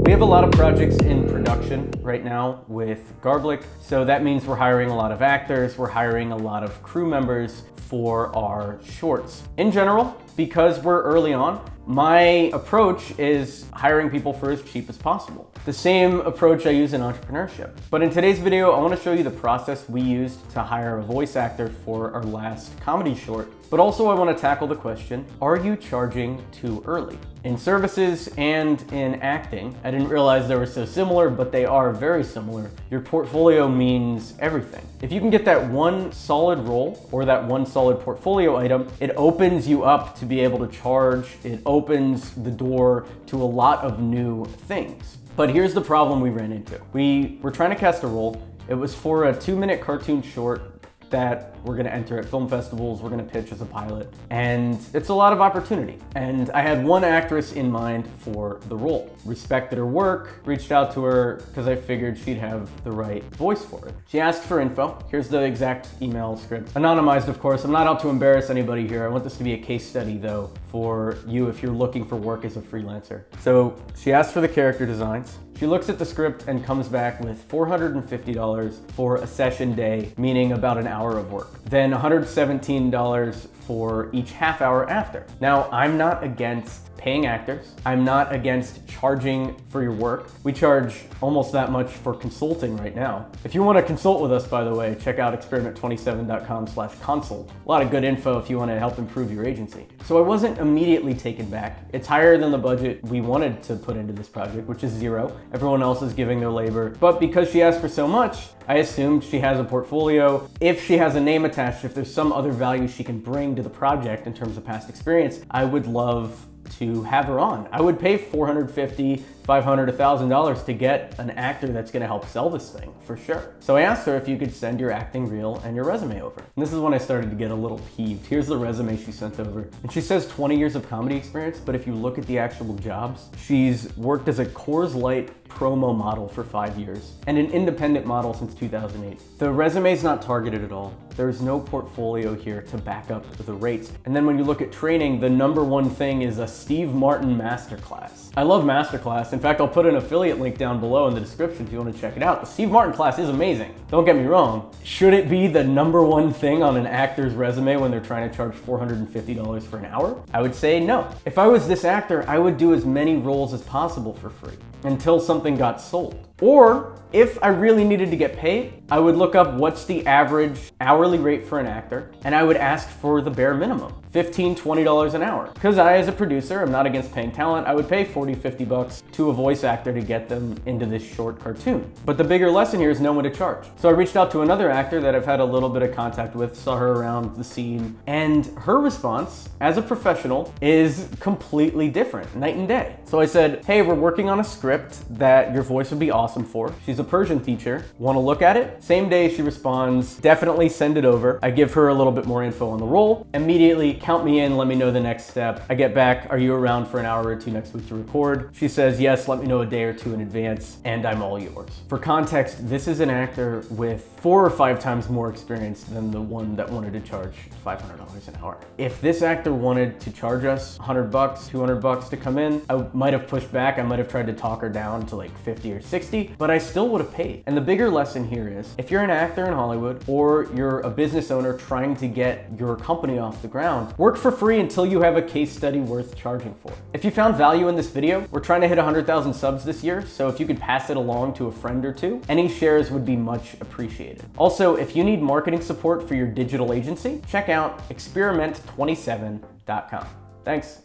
We have a lot of projects in production right now with Garblic, so that means we're hiring a lot of actors, we're hiring a lot of crew members for our shorts. In general, because we're early on, my approach is hiring people for as cheap as possible. The same approach I use in entrepreneurship. But in today's video, I want to show you the process we used to hire a voice actor for our last comedy short. But also I want to tackle the question, are you charging too early? In services and in acting, I didn't realize they were so similar, but they are very similar. Your portfolio means everything. If you can get that one solid role or that one solid portfolio item, it opens you up to be able to charge. It opens the door to a lot of new things. But here's the problem we ran into. We were trying to cast a role. It was for a 2-minute cartoon short that we're gonna enter at film festivals, we're gonna pitch as a pilot, and it's a lot of opportunity. And I had one actress in mind for the role. Respected her work, reached out to her because I figured she'd have the right voice for it. She asked for info. Here's the exact email script. Anonymized, of course. I'm not out to embarrass anybody here. I want this to be a case study though for you if you're looking for work as a freelancer. So she asked for the character designs. She looks at the script and comes back with $450 for a session day, meaning about an hour of work. Then $117 for each half hour after. Now, I'm not against paying actors. I'm not against charging for your work. We charge almost that much for consulting right now. If you want to consult with us, by the way, check out experiment27.com/consult. A lot of good info if you want to help improve your agency. So I wasn't immediately taken back. It's higher than the budget we wanted to put into this project, which is $0. Everyone else is giving their labor. But because she asked for so much, I assumed she has a portfolio. If she has a name attached, if there's some other value she can bring to the project in terms of past experience, I would love to have her on. I would pay $450, $500, $1,000 to get an actor that's gonna help sell this thing, for sure. So I asked her if you could send your acting reel and your resume over. And this is when I started to get a little peeved. Here's the resume she sent over. And she says 20 years of comedy experience, but if you look at the actual jobs, she's worked as a Coors Light promo model for 5 years and an independent model since 2008. The resume's not targeted at all. There's no portfolio here to back up the rates. And then when you look at training, the #1 thing is a Steve Martin masterclass. I love masterclass. In fact, I'll put an affiliate link down below in the description if you want to check it out. The Steve Martin class is amazing. Don't get me wrong. Should it be the #1 thing on an actor's resume when they're trying to charge $450 for an hour? I would say no. If I was this actor, I would do as many roles as possible for free until something got sold. Or if I really needed to get paid, I would look up what's the average hourly rate for an actor, and I would ask for the bare minimum, $15, $20 an hour. Because I, as a producer, am not against paying talent. I would pay $40, $50 to a voice actor to get them into this short cartoon. But the bigger lesson here is know when to charge. So I reached out to another actor that I've had a little bit of contact with, saw her around the scene, and her response, as a professional, is completely different, night and day. So I said, hey, we're working on a script that your voice would be awesome for. She's a Persian teacher. Want to look at it? Same day she responds, definitely send it over. I give her a little bit more info on the role. Immediately count me in, let me know the next step. I get back, are you around for an hour or two next week to record? She says, yes, let me know a day or two in advance, and I'm all yours. For context, this is an actor with 4 or 5 times more experience than the one that wanted to charge $500 an hour. If this actor wanted to charge us $100, $200 to come in, I might have pushed back. I might have tried to talk her down to like 50 or 60, but I still would have paid. And the bigger lesson here is, if you're an actor in Hollywood or you're a business owner trying to get your company off the ground, work for free until you have a case study worth charging for. If you found value in this video, we're trying to hit 100,000 subs this year, so if you could pass it along to a friend or two, any shares would be much appreciated. Also, if you need marketing support for your digital agency, check out experiment27.com. Thanks.